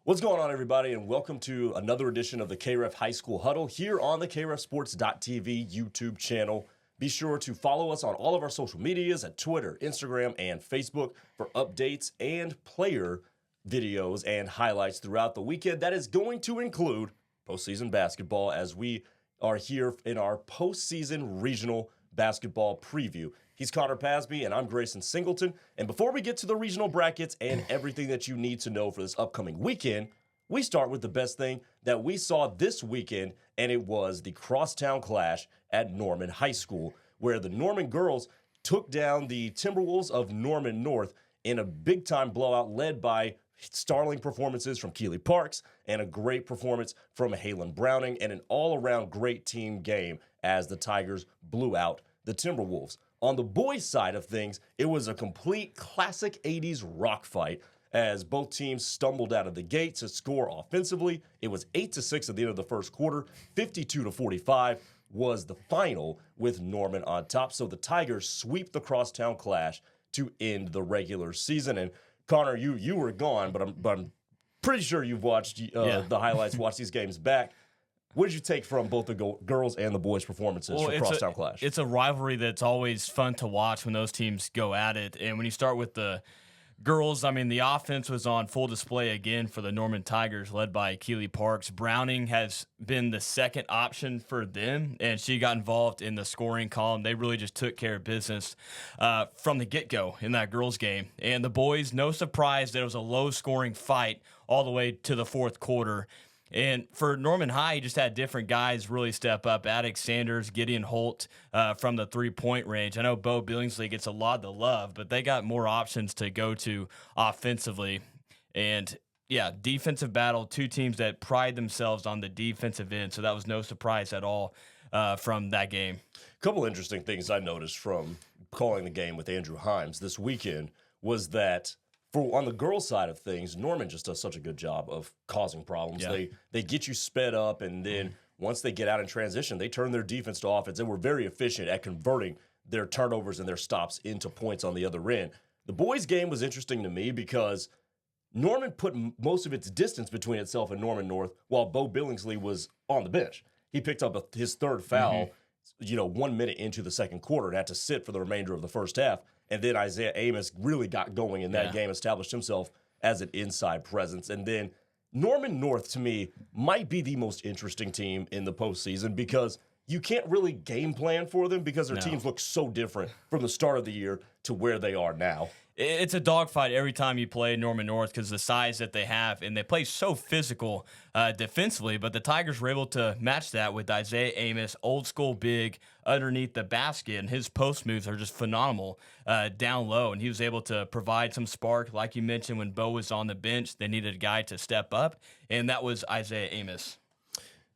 What's going on, everybody, and welcome to another edition of the KREF High School Huddle here on the KREFSports.tv YouTube channel. Be sure to follow us on all of our social medias at Twitter, Instagram, and Facebook for updates and player videos and highlights throughout the weekend. That is going to include postseason basketball as we are here in our postseason regional basketball preview. He's Connor Pasby, and I'm Grayson Singleton. And before we get to the regional brackets and everything that you need to know for this upcoming weekend, we start with the best thing that we saw this weekend, and it was the crosstown clash at Norman High School, where the Norman girls took down the Timberwolves of Norman North in a big-time blowout led by startling performances from Keeley Parks and a great performance from Halen Browning, and an all-around great team game as the Tigers blew out the Timberwolves. On the boys' side of things, it was a complete classic 80s rock fight as both teams stumbled out of the gate to score offensively. It was 8-6 at the end of the first quarter. 52-45 was the final with Norman on top. So the Tigers sweep the crosstown clash to end the regular season. And Connor, you were gone, but I'm pretty sure you've watched the highlights, watched these games back. What did you take from both the girls and the boys' performances for Crosstown Clash? It's a rivalry that's always fun to watch when those teams go at it. And when you start with the girls, I mean, the offense was on full display again for the Norman Tigers, led by Keeley Parks. Browning has been the second option for them, and she got involved in the scoring column. They really just took care of business from the get-go in that girls' game. And the boys, no surprise that it was a low-scoring fight all the way to the fourth quarter. And for Norman High, you just had different guys really step up. Attic Sanders, Gideon Holt from the three-point range. I know Bo Billingsley gets a lot of the love, but they got more options to go to offensively. And, yeah, defensive battle, two teams that pride themselves on the defensive end, so that was no surprise at all from that game. A couple interesting things I noticed from calling the game with Andrew Himes this weekend was that on the girls' side of things, Norman just does such a good job of causing problems. Yeah. They get you sped up, and then once they get out in transition, they turn their defense to offense. They were very efficient at converting their turnovers and their stops into points on the other end. The boys' game was interesting to me because Norman put most of its distance between itself and Norman North while Bo Billingsley was on the bench. He picked up his third foul 1 minute into the second quarter and had to sit for the remainder of the first half. And then Isaiah Amos really got going in that game, established himself as an inside presence. And then Norman North, to me, might be the most interesting team in the postseason because you can't really game plan for them because their teams look so different from the start of the year to where they are now. It's a dogfight every time you play Norman North because the size that they have, and they play so physical defensively, but the Tigers were able to match that with Isaiah Amos, old school big, underneath the basket, and his post moves are just phenomenal down low, and he was able to provide some spark. Like you mentioned, when Bo was on the bench, they needed a guy to step up, and that was Isaiah Amos.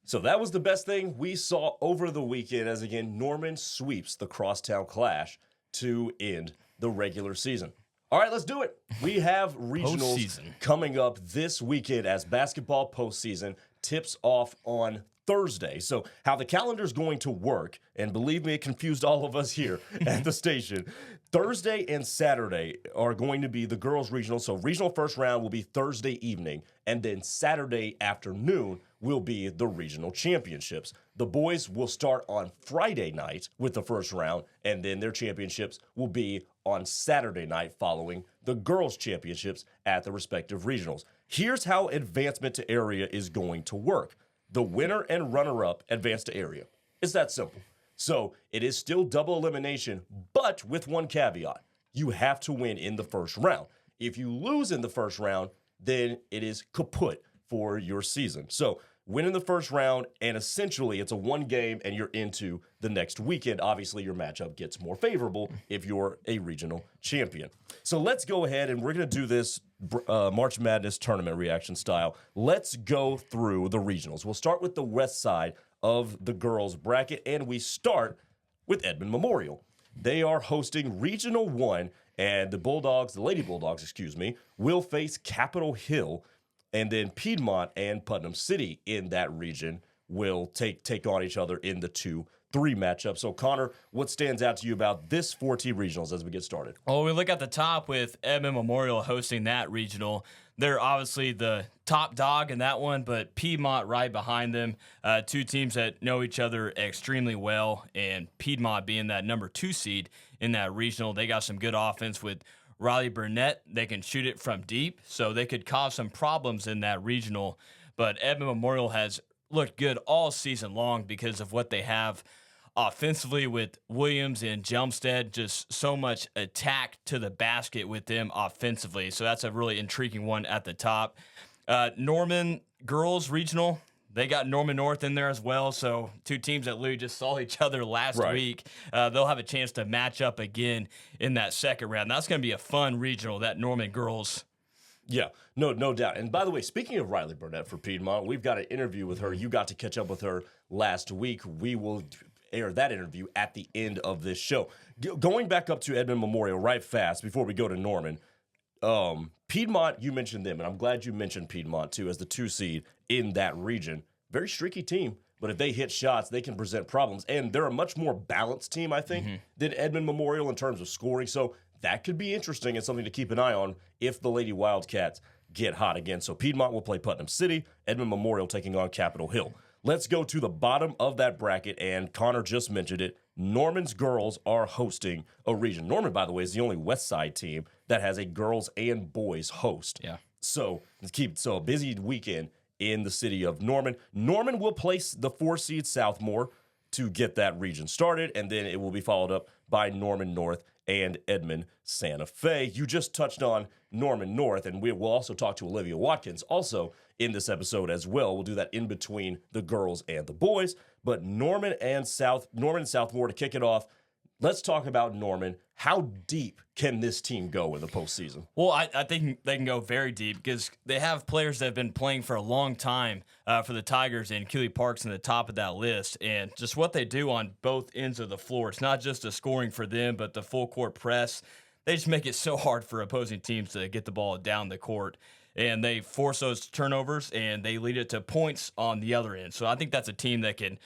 So that was the best thing we saw over the weekend as, again, Norman sweeps the Crosstown Clash to end the regular season. All right, let's do it. We have regionals coming up this weekend as basketball postseason tips off on Thursday. So how the calendar is going to work, and believe me, it confused all of us here at the station. Thursday and Saturday are going to be the girls' regional. So regional first round will be Thursday evening, and then Saturday afternoon will be the regional championships. The boys will start on Friday night with the first round, and then their championships will be on Saturday night following the girls' championships at the respective regionals. Here's how advancement to area is going to work. The winner and runner-up advance to area. It's that simple. So it is still double elimination, but with one caveat. You have to win in the first round. If you lose in the first round, then it is kaput for your season. So win in the first round, and essentially it's a one game, and you're into the next weekend. Obviously, your matchup gets more favorable if you're a regional champion. So let's go ahead, and we're going to do this March Madness tournament reaction style. Let's go through the regionals. We'll start with the west side of the girls' bracket, and we start with Edmond Memorial. They are hosting Regional 1, and the Lady Bulldogs, will face Capitol Hill. And then Piedmont and Putnam City in that region will take on each other in the 2-3 matchup. So, Connor, what stands out to you about this 4T regionals as we get started? Well, we look at the top with Edmond Memorial hosting that regional. they're obviously the top dog in that one, but Piedmont right behind them. Two teams that know each other extremely well, and Piedmont being that number 2 seed in that regional. They got some good offense with Riley Burnett. They can shoot it from deep, so they could cause some problems in that regional. But Edmond Memorial has looked good all season long because of what they have offensively with Williams and Jelmstead. Just so much attack to the basket with them offensively. So that's a really intriguing one at the top. Norman girls regional, they got Norman North in there as well. So two teams that literally just saw each other last week. They'll have a chance to match up again in that second round. That's going to be a fun regional, that Norman girls. Yeah, no doubt. And by the way, speaking of Riley Burnett for Piedmont, we've got an interview with her. You got to catch up with her last week. We will air that interview at the end of this show. Going back up to Edmond Memorial right fast before we go to Norman, Piedmont, you mentioned them, and I'm glad you mentioned Piedmont too as the 2 seed in that region. Very streaky team, but if they hit shots, they can present problems. And they're a much more balanced team, I think, than Edmond Memorial in terms of scoring. So that could be interesting and something to keep an eye on if the Lady Wildcats get hot again. So Piedmont will play Putnam City, Edmond Memorial taking on Capitol Hill. Let's go to the bottom of that bracket, and Connor just mentioned it. Norman's girls are hosting a region. Norman, by the way, is the only West Side team that has a girls and boys host. Yeah. So a busy weekend in the city of Norman. Norman will place the 4 seed Southmore to get that region started, and then it will be followed up by Norman North and Edmond Santa Fe. You just touched on Norman North, and we will also talk to Olivia Watkins also in this episode as well. We'll do that in between the girls and the boys. But Norman and Southmore to kick it off. Let's talk about Norman. How deep can this team go in the postseason? Well, I think they can go very deep because they have players that have been playing for a long time for the Tigers, and Keely Park's in the top of that list. And just what they do on both ends of the floor, it's not just the scoring for them, but the full court press. They just make it so hard for opposing teams to get the ball down the court. And they force those turnovers, and they lead it to points on the other end. So I think that's a team that can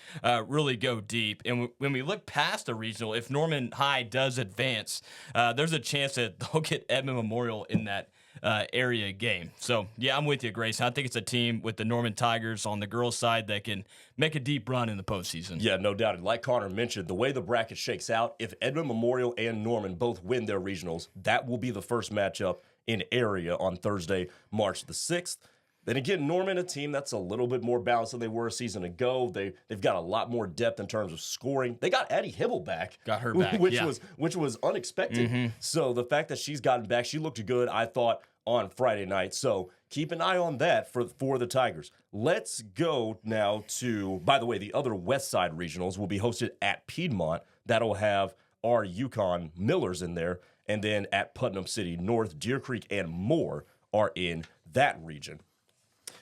really go deep. And when we look past the regional, if Norman High does advance, there's a chance that they'll get Edmond Memorial in that area game. So, yeah, I'm with you, Grace. I think it's a team with the Norman Tigers on the girls' side that can make a deep run in the postseason. Yeah, no doubt. And like Connor mentioned, the way the bracket shakes out, if Edmond Memorial and Norman both win their regionals, that will be the first matchup in area on Thursday, March the 6th. Then again, Norman, a team that's a little bit more balanced than they were a season ago. They've got a lot more depth in terms of scoring. They got Addie Hibble back. Got her back, which was unexpected. So the fact that she's gotten back, she looked good, I thought, on Friday night. So keep an eye on that for the Tigers. Let's go now to, by the way, the other West Side regionals will be hosted at Piedmont. That'll have our Yukon Millers in there. And then at Putnam City North, Deer Creek, and more are in that region.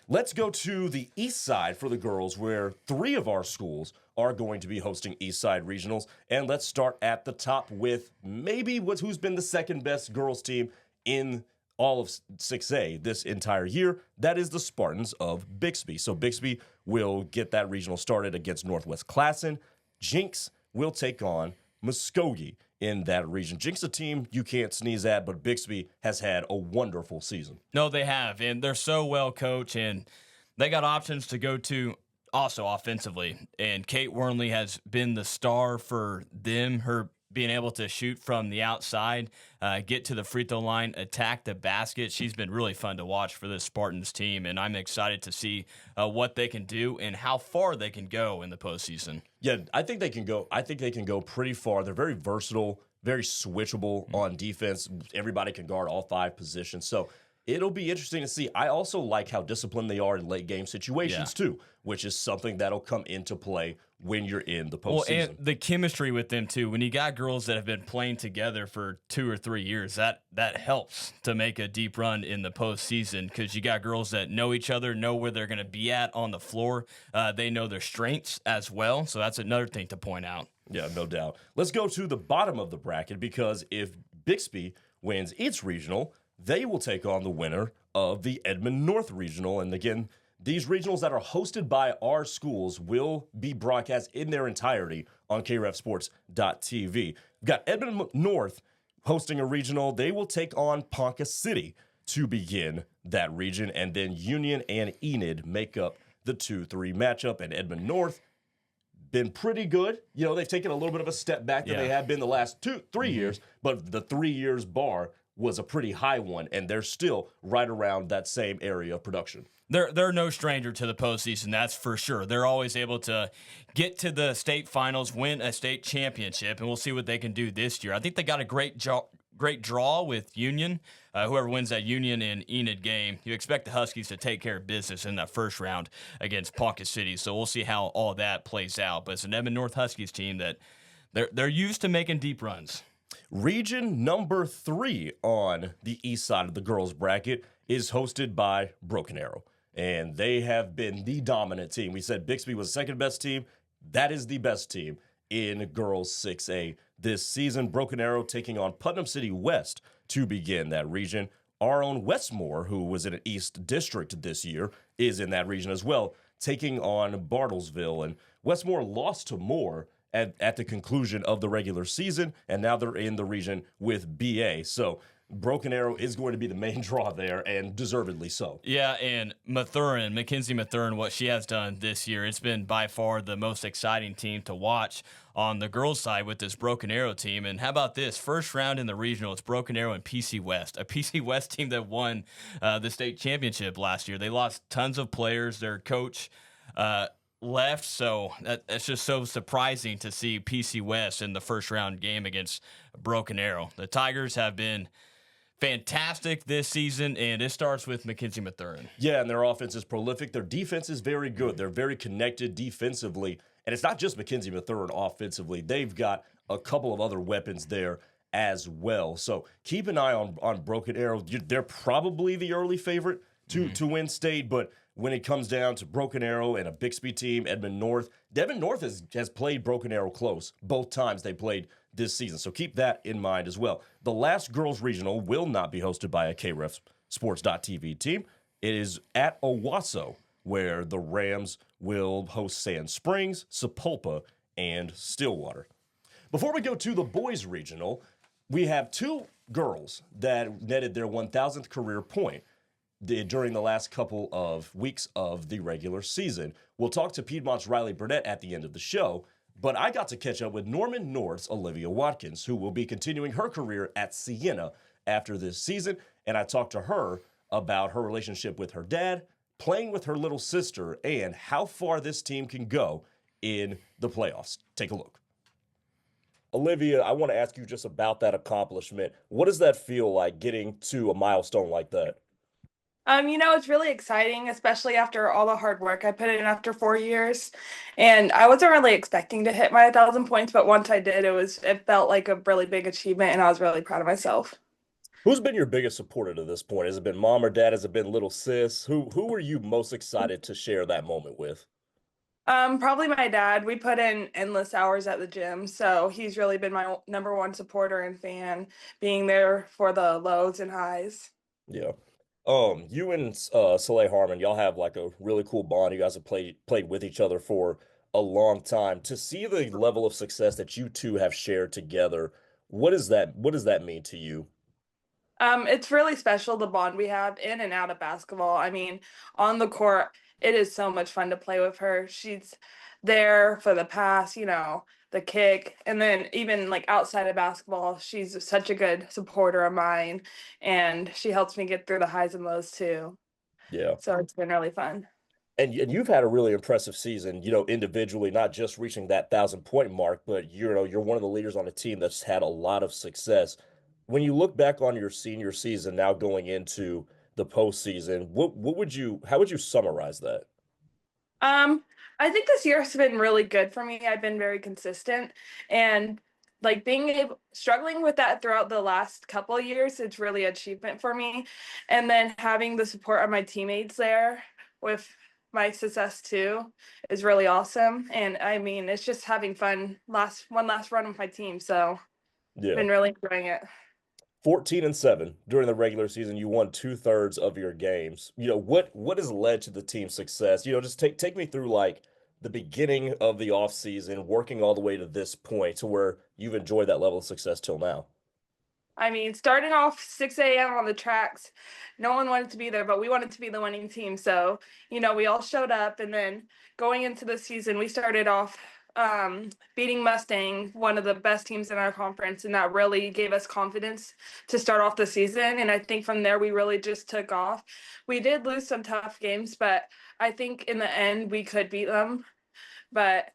Let's go to the East Side for the girls, where 3 of our schools are going to be hosting East Side regionals. And let's start at the top with maybe who's been the second best girls team in all of 6A this entire year. That is the Spartans of Bixby. So Bixby will get that regional started against Northwest Classen. Jinx will take on Muskogee in that region. Jinx, a team you can't sneeze at, but Bixby has had a wonderful season. No, they have, and they're so well coached, and they got options to go to also offensively. And Kate Wernley has been the star for them, her being able to shoot from the outside, get to the free throw line, attack the basket. She's been really fun to watch for this Spartans team, and I'm excited to see what they can do and how far they can go in the postseason. Yeah, I think they can go. I think they can go pretty far. They're very versatile, very switchable on defense. Everybody can guard all 5 positions. So it'll be interesting to see. I also like how disciplined they are in late game situations too, which is something that'll come into play when you're in the postseason. Well, and the chemistry with them too. When you got girls that have been playing together for 2 or 3 years, that helps to make a deep run in the postseason, because you got girls that know each other, know where they're going to be at on the floor. They know their strengths as well, so that's another thing to point out. Yeah, no doubt. Let's go to the bottom of the bracket, because if Bixby wins its regional, they will take on the winner of the Edmond North Regional. And again, these regionals that are hosted by our schools will be broadcast in their entirety on krefsports.tv. We've got Edmond North hosting a regional. They will take on Ponca City to begin that region. And then Union and Enid make up the 2-3 matchup. And Edmond North been pretty good. You know, they've taken a little bit of a step back than they have been the last 2-3 years, but the 3 years bar was a pretty high one, and they're still right around that same area of production. They're no stranger to the postseason, that's for sure. They're always able to get to the state finals, win a state championship, and we'll see what they can do this year. I think they got a great draw with Union. Whoever wins that Union and Enid game, you expect the Huskies to take care of business in that first round against Ponca City. So we'll see how all that plays out. But it's an Edmond North Huskies team that they're used to making deep runs. Region number 3 on the east side of the girls bracket is hosted by Broken Arrow. And they have been the dominant team. We said Bixby was the second best team. That is the best team in girls 6A this season. Broken Arrow taking on Putnam City West to begin that region. Our own Westmore, who was in an East District this year, is in that region as well, taking on Bartlesville. And Westmore lost to Moore at the conclusion of the regular season, and now they're in the region with BA. So Broken Arrow is going to be the main draw there, and deservedly so. Yeah, and Mackenzie Mathurin, what she has done this year, it's been by far the most exciting team to watch on the girls' side with this Broken Arrow team. And how about this? First round in the regional, it's Broken Arrow and PC West, a PC West team that won the state championship last year. They lost tons of players. Their coach left, so that's just so surprising to see PC West in the first round game against Broken Arrow. The Tigers have been fantastic this season, and it starts with Mackenzie Mathurin. Yeah, and their offense is prolific. Their defense is very good. They're very connected defensively. And it's not just Mackenzie Mathurin offensively. They've got a couple of other weapons there as well. So keep an eye on Broken Arrow. They're probably the early favorite to win state, but when it comes down to Broken Arrow and a Bixby team, Edmond North has played Broken Arrow close both times they played this season. So keep that in mind as well. The last girls regional will not be hosted by a KREF Sports.TV team. It is at Owasso, where the Rams will host Sand Springs, Sapulpa, and Stillwater. Before we go to the boys regional, we have 2 girls that netted their 1,000th career point during the last couple of weeks of the regular season. We'll talk to Piedmont's Riley Burnett at the end of the show, but I got to catch up with Norman North's Olivia Watkins, who will be continuing her career at Siena after this season, and I talked to her about her relationship with her dad, playing with her little sister, and how far this team can go in the playoffs. Take a look. Olivia, I want to ask you just about that accomplishment. What does that feel like, getting to a milestone like that? It's really exciting, especially after all the hard work I put in after 4 years. And I wasn't really expecting to hit my 1,000 points, but once I did, it felt like a really big achievement, and I was really proud of myself. Who's been your biggest supporter to this point? Has it been mom or dad? Has it been little sis? Who were you most excited to share that moment with? Probably my dad. We put in endless hours at the gym, so he's really been my number one supporter and fan, being there for the lows and highs. Yeah. You and Soleil Harmon, y'all have like a really cool bond. You guys have played with each other for a long time. To see the level of success that you two have shared together, what does that mean to you? It's really special, the bond we have in and out of basketball. I mean, on the court, it is so much fun to play with her. She's there for the pass, the kick, and then even like outside of basketball, she's such a good supporter of mine, and she helps me get through the highs and lows too. Yeah. So it's been really fun. And you've had a really impressive season, individually, not just reaching that 1,000-point mark, but you're one of the leaders on a team that's had a lot of success. When you look back on your senior season now going into the postseason, how would you summarize that? I think this year has been really good for me. I've been very consistent, and like struggling with that throughout the last couple of years, it's really an achievement for me. And then having the support of my teammates there with my success too is really awesome. And I mean, it's just having fun. One last run with my team, so Yeah. been really enjoying it. 14-7 during the regular season. You won 2/3 of your games. What has led to the team's success? Just take me through like the beginning of the offseason, working all the way to this point to where you've enjoyed that level of success till now. I mean, starting off 6 a.m. on the tracks, no one wanted to be there, but we wanted to be the winning team. So, we all showed up. And then going into the season, we started off beating Mustang, one of the best teams in our conference. And that really gave us confidence to start off the season. And I think from there, we really just took off. We did lose some tough games, but I think in the end, we could beat them. But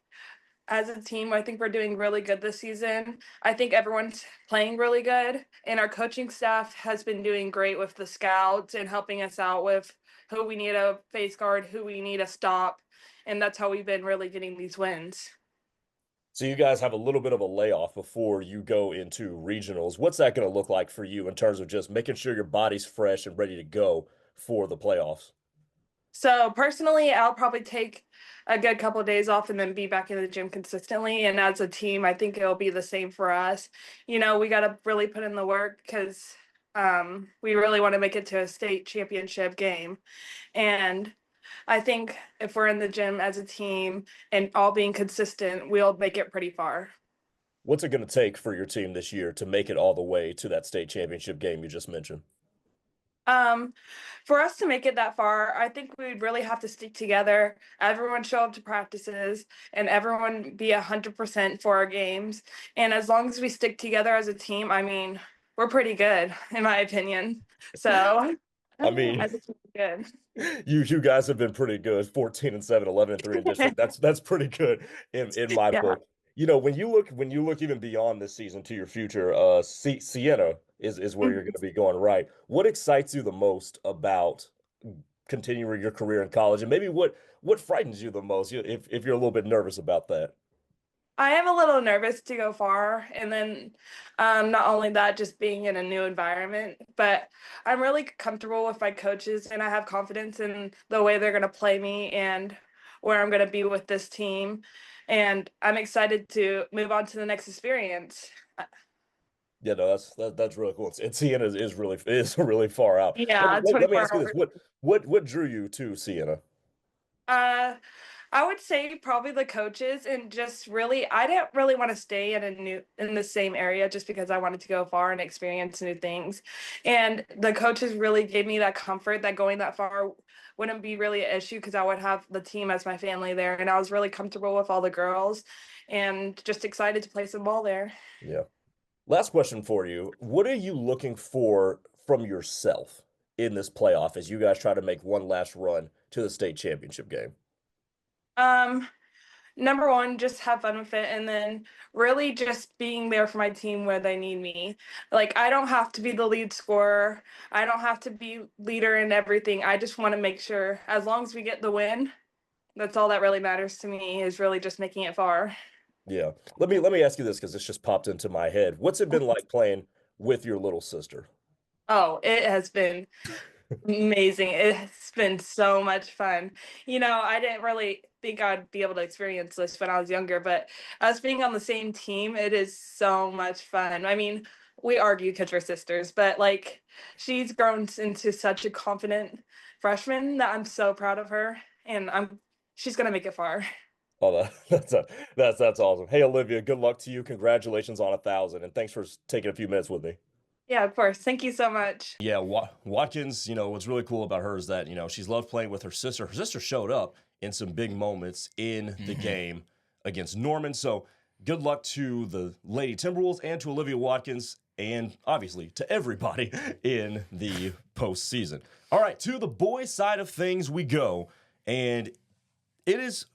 as a team, I think we're doing really good this season. I think everyone's playing really good, and our coaching staff has been doing great with the scouts and helping us out with who we need a face guard, who we need to stop, and that's how we've been really getting these wins. So you guys have a little bit of a layoff before you go into regionals. What's that going to look like for you in terms of just making sure your body's fresh and ready to go for the playoffs? So personally, I'll probably take a good couple of days off and then be back in the gym consistently. And as a team, I think it'll be the same for us. We got to really put in the work because we really want to make it to a state championship game. And I think if we're in the gym as a team and all being consistent, we'll make it pretty far. What's it going to take for your team this year to make it all the way to that state championship game you just mentioned? For us to make it that far, I think we would really have to stick together. Everyone show up to practices and everyone be 100% for our games. And as long as we stick together as a team, I mean, we're pretty good, in my opinion. So, I mean, as a team, good. you guys have been pretty good, 14-7, 11-3 in district. That's pretty good in my Yeah. book. When you look even beyond this season to your future, Sienna is where you're going to be going, right? What excites you the most about continuing your career in college, and maybe what frightens you the most, if you're a little bit nervous about that? I am a little nervous to go far, and then not only that, just being in a new environment, but I'm really comfortable with my coaches, and I have confidence in the way they're going to play me and where I'm going to be with this team, and I'm excited to move on to the next experience. Yeah, no, that's really cool. And Sienna is really far out. Yeah, Let me 24 ask you this: hours. what drew you to Sienna? Uh, I would say probably the coaches and just really I didn't really want to stay in the same area just because I wanted to go far and experience new things. And the coaches really gave me that comfort that going that far wouldn't be really an issue because I would have the team as my family there and I was really comfortable with all the girls and just excited to play some ball there. Yeah. Last question for you. What are you looking for from yourself in this playoff as you guys try to make one last run to the state championship game? Um Number one, just have fun with it, and then really just being there for my team where they need me. Like, I don't have to be the lead scorer. I don't have to be leader in everything. I just want to make sure, as long as we get the win, that's all that really matters to me is really just making it far. Yeah. Let me ask you this because this just popped into my head. What's it been like playing with your little sister? Oh, it has been amazing. It's been so much fun. I didn't really think I'd be able to experience this when I was younger, but us being on the same team, it is so much fun. I mean, we argue because we're sisters, but like she's grown into such a confident freshman that I'm so proud of her, and she's gonna make it far. Oh, that's awesome. Hey, Olivia, good luck to you. Congratulations on 1,000, and thanks for taking a few minutes with me. Yeah, of course. Thank you so much. Yeah, Watkins, what's really cool about her is that, she's loved playing with her sister. Her sister showed up in some big moments in the game against Norman. So good luck to the Lady Timberwolves and to Olivia Watkins and obviously to everybody in the postseason. All right, to the boys' side of things we go. And it is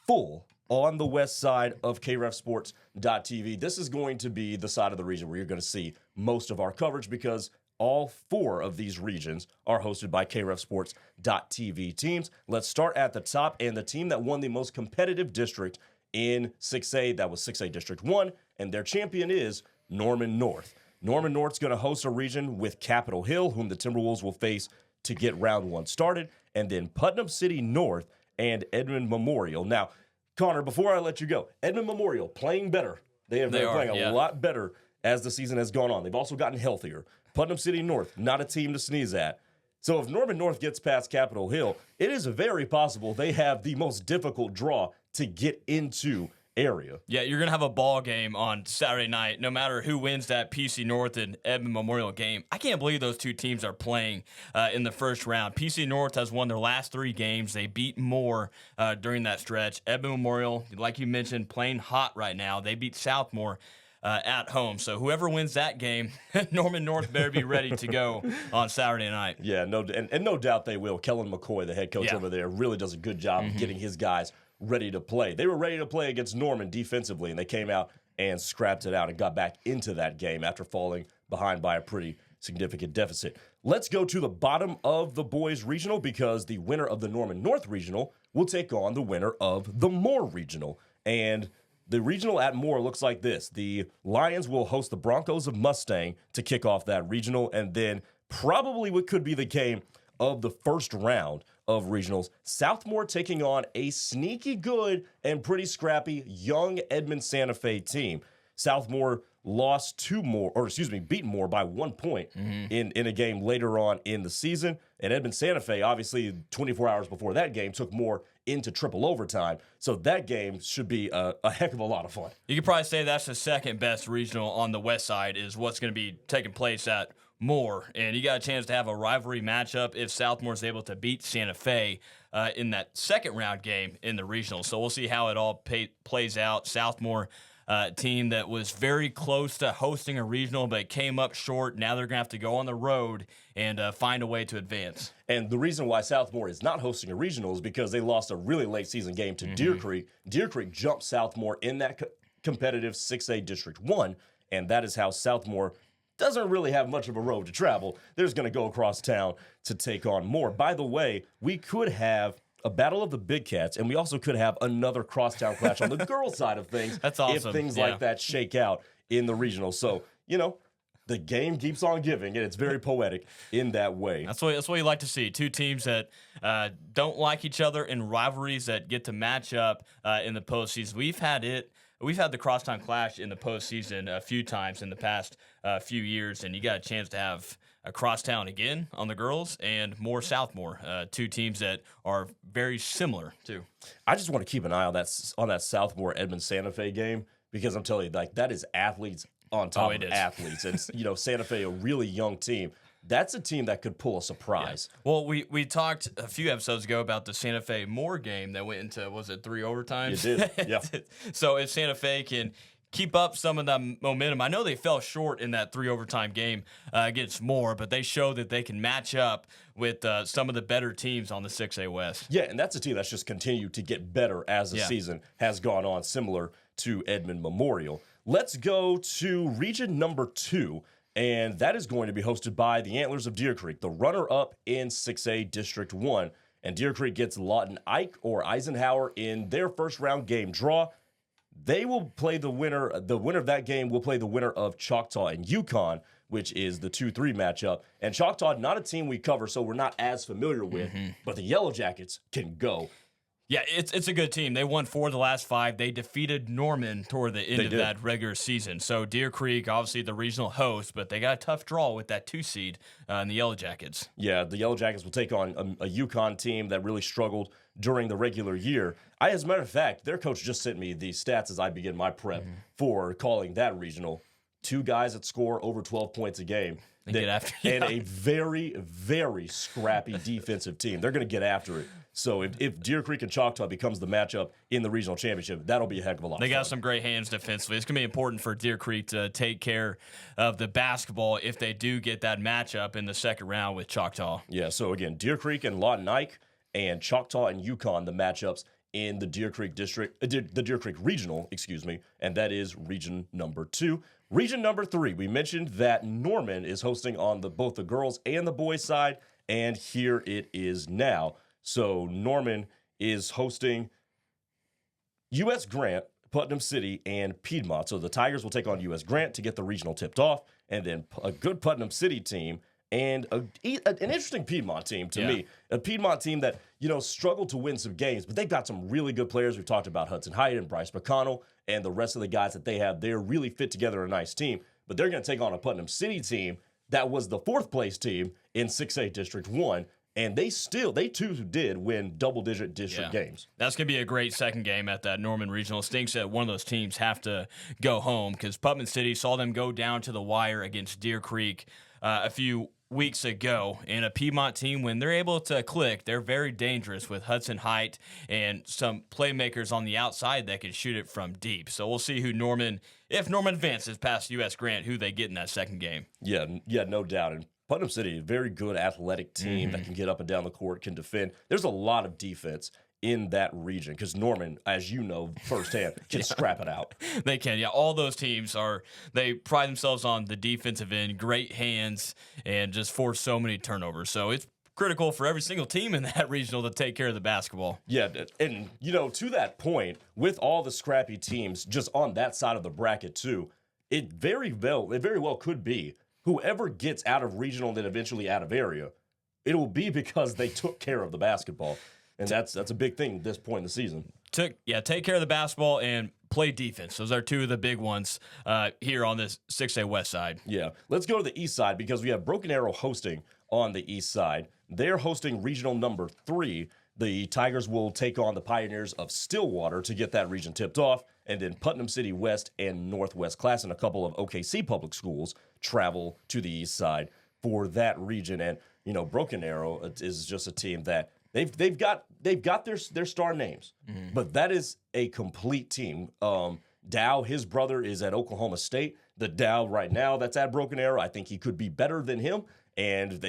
full on the west side of KREFsports.tv. This is going to be the side of the region where you're going to see most of our coverage because all 4 of these regions are hosted by KREFsports.tv teams. Let's start at the top, and the team that won the most competitive district in 6A, that was 6A District 1, and their champion is Norman North. Norman North's going to host a region with Capitol Hill, whom the Timberwolves will face to get round 1 started, and then Putnam City North and Edmond Memorial. Now, Connor, before I let you go, Edmond Memorial playing better. They are playing a lot better as the season has gone on. They've also gotten healthier. Putnam City North, not a team to sneeze at. So if Norman North gets past Capitol Hill, it is very possible they have the most difficult draw to get into area. Yeah, you're going to have a ball game on Saturday night, no matter who wins that PC North and Edmond Memorial game. I can't believe those two teams are playing in the first round. PC North has won their last 3 games. They beat Moore during that stretch. Edmond Memorial, like you mentioned, playing hot right now. They beat Southmore at home. So whoever wins that game, Norman North better be ready to go on Saturday night. Yeah, and no doubt they will. Kellen McCoy, the head coach over there, really does a good job of getting his guys ready to play. They were ready to play against Norman defensively, and they came out and scrapped it out and got back into that game after falling behind by a pretty significant deficit. Let's go to the bottom of the boys regional because the winner of the Norman North regional will take on the winner of the Moore regional. And the regional at Moore looks like this. The Lions will host the Broncos of Mustang to kick off that regional, and then probably what could be the game of the first round of regionals, Southmore taking on a sneaky good and pretty scrappy young Edmond Santa Fe team. Southmore beat Moore by 1 point in a game later on in the season. And Edmond Santa Fe, obviously 24 hours before that game, took Moore into triple overtime. So that game should be a heck of a lot of fun. You could probably say that's the second best regional on the west side is what's going to be taking place at Moore. And you got a chance to have a rivalry matchup if Southmore is able to beat Santa Fe in that second round game in the regional. So we'll see how it all plays out. Southmore team that was very close to hosting a regional, but came up short. Now they're going to have to go on the road and find a way to advance. And the reason why Southmore is not hosting a regional is because they lost a really late season game to Deer Creek. Deer Creek jumped Southmore in that competitive 6A District 1, and that is how Southmore doesn't really have much of a road to travel. They're just going to go across town to take on Moore. By the way, we could have a battle of the big cats, and we also could have another crosstown clash on the girls' side of things. That's awesome. If things like that shake out in the regional. So, the game keeps on giving, and it's very poetic in that way. That's what you like to see. Two teams that don't like each other in rivalries that get to match up in the postseason. We've had the crosstown clash in the postseason a few times in the past few years, and you got a chance to have a crosstown again on the girls and more Southmore, two teams that are very similar too. I just want to keep an eye on that Southmore Edmond Santa Fe game because I'm telling you, that is athletes on top of athletes, and Santa Fe, a really young team. That's a team that could pull a surprise. Yeah. Well, we talked a few episodes ago about the Santa Fe Moore game that went into, was it 3 overtimes? It did, yeah. So if Santa Fe can keep up some of that momentum, I know they fell short in that 3 overtime game against Moore, but they showed that they can match up with some of the better teams on the 6A West. Yeah, and that's a team that's just continued to get better as the season has gone on, similar to Edmond Memorial. Let's go to region number 2. And that is going to be hosted by the Antlers of Deer Creek, the runner-up in 6A District 1. And Deer Creek gets Lawton Ike or Eisenhower in their first-round game draw. They will play the winner. The winner of that game will play the winner of Choctaw and Yukon, which is the 2-3 matchup. And Choctaw, not a team we cover, so we're not as familiar with. But the Yellow Jackets can go. Yeah, it's a good team. They won 4 of the last 5. They defeated Norman toward the end of that regular season. So Deer Creek, obviously the regional host, but they got a tough draw with that 2 seed in the Yellow Jackets. Yeah, the Yellow Jackets will take on a Yukon team that really struggled during the regular year. As a matter of fact, their coach just sent me the stats as I begin my prep for calling that regional. 2 guys that score over 12 points a game. And a very, very scrappy defensive team. They're going to get after it. So if Deer Creek and Choctaw becomes the matchup in the regional championship, that'll be a heck of a lot of fun. They got some great hands defensively. It's going to be important for Deer Creek to take care of the basketball if they do get that matchup in the second round with Choctaw. Yeah, so again, Deer Creek and Lawton Ike, and Choctaw and Yukon, the matchups in the Deer Creek district, the Deer Creek regional, and that is region number 2. Region number 3, we mentioned that Norman is hosting on both the girls and the boys side, and here it is now. So Norman is hosting U.S. Grant, Putnam City, and Piedmont. So the Tigers will take on U.S. Grant to get the regional tipped off, and then a good Putnam City team and an interesting Piedmont team to me. A Piedmont team that, struggled to win some games, but they've got some really good players. We've talked about Hudson Height and Bryce McConnell and the rest of the guys that they have. They're really fit together a nice team, but they're going to take on a Putnam City team that was the 4th place team in 6A District 1. And they too did win double-digit district games. That's going to be a great second game at that Norman Regional. Stinks that one of those teams have to go home because Putnam City saw them go down to the wire against Deer Creek a few weeks ago. And a Piedmont team, when they're able to click, they're very dangerous with Hudson Height and some playmakers on the outside that can shoot it from deep. So we'll see if Norman advances past U.S. Grant, who they get in that second game. Yeah, no doubt. And Putnam City, a very good athletic team that can get up and down the court, can defend. There's a lot of defense in that region because Norman, as you know firsthand, can scrap it out. They can, yeah. All those teams they pride themselves on the defensive end, great hands, and just force so many turnovers. So it's critical for every single team in that regional to take care of the basketball. Yeah, and to that point, with all the scrappy teams just on that side of the bracket too, it very well could be whoever gets out of regional and then eventually out of area, it will be because they took care of the basketball. And that's a big thing at this point in the season. Take care of the basketball and play defense. Those are two of the big ones here on this 6A West side. Yeah. Let's go to the east side because we have Broken Arrow hosting on the east side. They're hosting regional number 3. The Tigers will take on the Pioneers of Stillwater to get that region tipped off. And then Putnam City West and Northwest Class and a couple of OKC public schools travel to the east side for that region. And, Broken Arrow is just a team that they've got their star names, but that is a complete team. Dow, his brother, is at Oklahoma State. The Dow right now that's at Broken Arrow, I think he could be better than him. And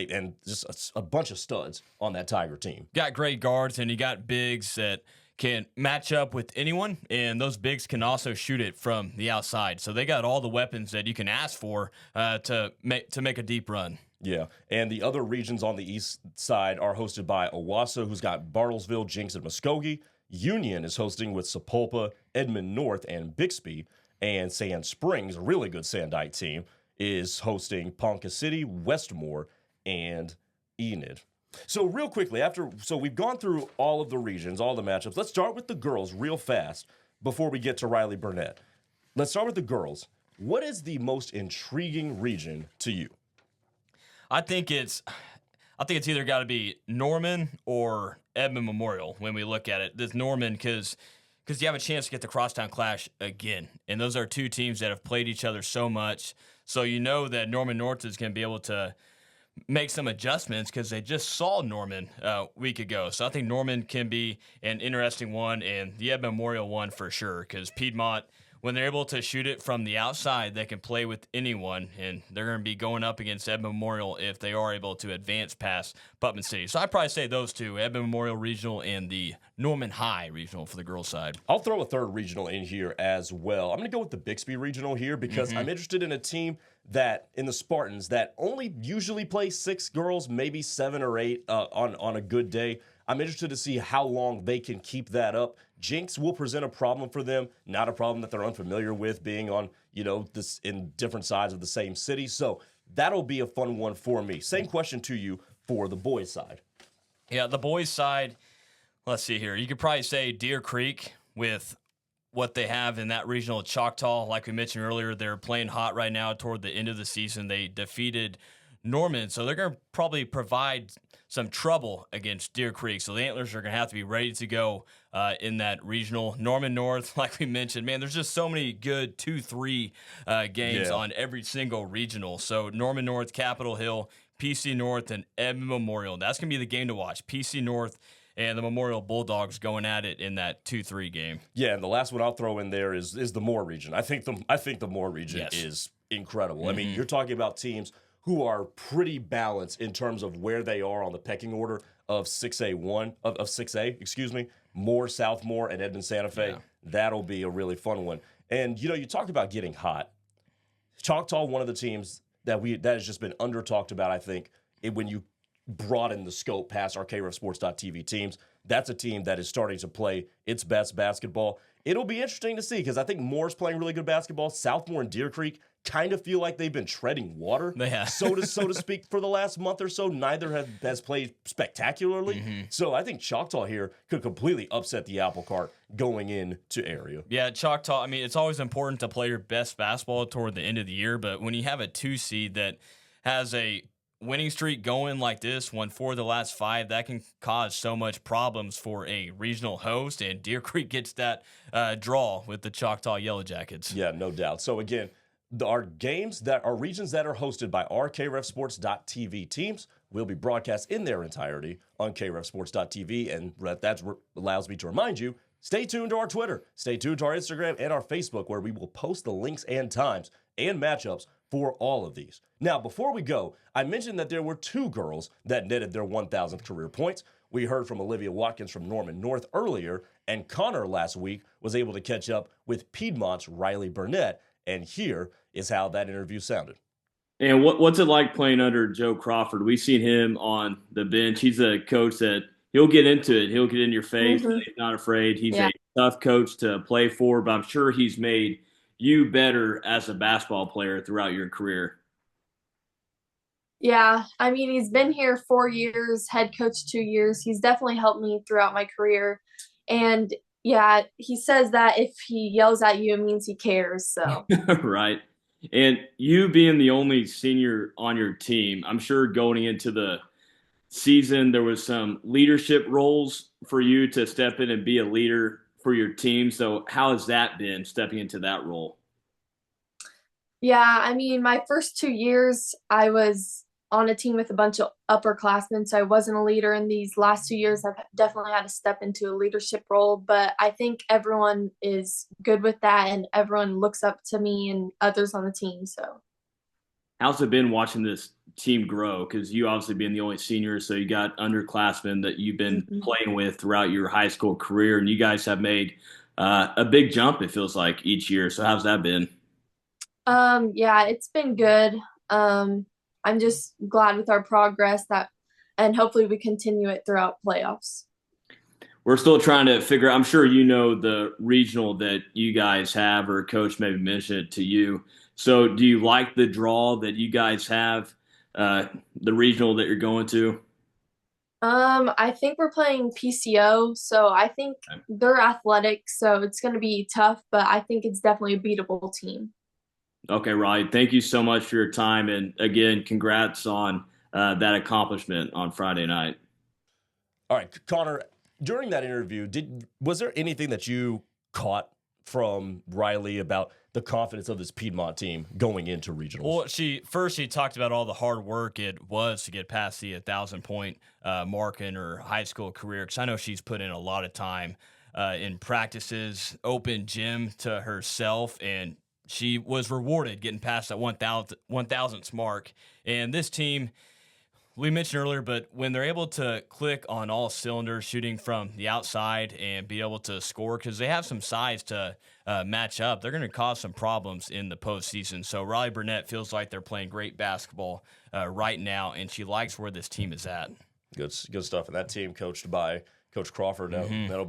just a bunch of studs on that Tiger team. Got great guards, and you got bigs that can match up with anyone, and those bigs can also shoot it from the outside. So they got all the weapons that you can ask for to make a deep run. Yeah, and the other regions on the east side are hosted by Owasso, who's got Bartlesville, Jinx, and Muskogee. Union is hosting with Sapulpa, Edmond North, and Bixby. And Sand Springs, a really good Sandite team, is hosting Ponca City, Westmore, and Enid. So real quickly, we've gone through all of the regions, all the matchups. Let's start with the girls real fast before we get to Riley Burnett. Let's start with the girls. What is the most intriguing region to you? I think it's either got to be Norman or Edmond Memorial when we look at it. This Norman because you have a chance to get the Crosstown Clash again, and those are two teams that have played each other so much. So that Norman North is going to be able to make some adjustments because they just saw Norman a week ago. So I think Norman can be an interesting one, and the Edmond Memorial one for sure because Piedmont, when they're able to shoot it from the outside, they can play with anyone, and they're going to be going up against Edmond Memorial if they are able to advance past Putnam City. So I'd probably say those two, Edmond Memorial Regional and the Norman High Regional for the girls' side. I'll throw a third regional in here as well. I'm going to go with the Bixby Regional here because I'm interested in a team that, in the Spartans, that only usually play 6 girls, maybe 7 or 8 on a good day. I'm interested to see how long they can keep that up. Jinx will present a problem for them, not a problem that they're unfamiliar with being on, this in different sides of the same city. So that'll be a fun one for me. Same question to you for the boys' side. Yeah, the boys' side, let's see here. You could probably say Deer Creek with what they have in that regional Choctaw. Like we mentioned earlier, they're playing hot right now toward the end of the season. They defeated Norman, so they're going to probably provide some trouble against Deer Creek. So the Antlers are going to have to be ready to go in that regional. Norman North, like we mentioned, man, there's just so many good 2-3 games on every single regional. So Norman North, Capitol Hill, PC North, and Edmond Memorial. That's going to be the game to watch. PC North and the Memorial Bulldogs going at it in that 2-3 game. Yeah, and the last one I'll throw in there is the Moore region. I think the Moore region is incredible. I mean, you're talking about teams who are pretty balanced in terms of where they are on the pecking order of 6A, Moore, Southmore, and Edmond Santa Fe. Yeah. That'll be a really fun one. And, you talk about getting hot. Choctaw, one of the teams that has just been under-talked about, I think, when you broaden the scope past our KREFsports.tv teams. That's a team that is starting to play its best basketball. It'll be interesting to see because I think Moore's playing really good basketball. Southmore and Deer Creek kind of feel like they've been treading water, so to speak, for the last month or so. Neither has played spectacularly. So I think Choctaw here could completely upset the apple cart going into area. Yeah, Choctaw, I mean, it's always important to play your best basketball toward the end of the year, but when you have a 2 seed that has a winning streak going like this, won 4 of the last 5, that can cause so much problems for a regional host, and Deer Creek gets that draw with the Choctaw Yellow Jackets. Yeah, no doubt. So again, our regions that are hosted by our KREFsports.tv teams will be broadcast in their entirety on KREFsports.tv, and that allows me to remind you, stay tuned to our Twitter, stay tuned to our Instagram and our Facebook, where we will post the links and times and matchups for all of these. Now, before we go, I mentioned that there were 2 girls that netted their 1,000th career points. We heard from Olivia Watkins from Norman North earlier, and Connor last week was able to catch up with Piedmont's Riley Burnett, and here is how that interview sounded. And what's it like playing under Joe Crawford? We've seen him on the bench. He's a coach that he'll get into it. He'll get in your face. Mm-hmm. He's not afraid. He's a tough coach to play for, but I'm sure he's made you better as a basketball player throughout your career. Yeah, I mean, he's been here 4 years, head coach 2 years. He's definitely helped me throughout my career. And yeah, he says that if he yells at you, it means he cares. So Right. And you being the only senior on your team, I'm sure going into the season, there was some leadership roles for you to step in and be a leader for your team. So how has that been, stepping into that role? yeah, I mean, my first 2 years, I was on a team with a bunch of upperclassmen, so I wasn't a leader. In these last 2 years, I've definitely had to step into a leadership role, but I think everyone is good with that, and everyone looks up to me and others on the team. So How's it been watching this team grow? Because you obviously being the only senior, so you got underclassmen that you've been playing with throughout your high school career, and you guys have made a big jump, it feels like, each year. So how's that been? yeah, it's been good. I'm just glad with our progress and hopefully we continue it throughout playoffs. We're still trying to figure. I'm sure you know the regional that you guys have, or coach maybe mentioned it to you. So do you like the draw that you guys have, the regional that you're going to? I think we're playing PCO, so I think they're athletic, so it's going to be tough, but I think it's definitely a beatable team. Okay, Ryan, thank you so much for your time. And again, congrats on that accomplishment on Friday night. All right, Connor, during that interview, was there anything that you caught from Riley about the confidence of this Piedmont team going into regionals? Well, she talked about all the hard work it was to get past the 1,000-point mark in her high school career, because I know she's put in a lot of time in practices, open gym to herself, and she was rewarded getting past that 1,000th mark. And this team, we mentioned earlier, but when they're able to click on all cylinders, shooting from the outside and be able to score, because they have some size to match up, they're going to cause some problems in the postseason. So Riley Burnett feels like they're playing great basketball right now, and she likes where this team is at. Good stuff. And that team coached by Coach Crawford, that'll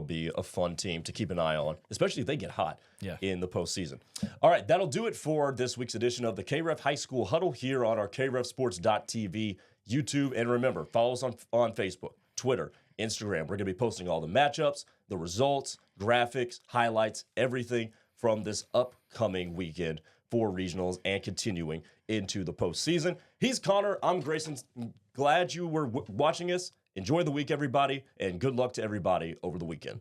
be a fun team to keep an eye on, especially if they get hot in the postseason. All right, that'll do it for this week's edition of the KREF High School Huddle here on our KREFsports.tv, YouTube. And remember, follow us on Facebook, Twitter, Instagram. We're going to be posting all the matchups, the results, graphics, highlights, everything from this upcoming weekend for regionals and continuing into the postseason. He's Connor. I'm Grayson. Glad you were watching us. Enjoy the week, everybody, and good luck to everybody over the weekend.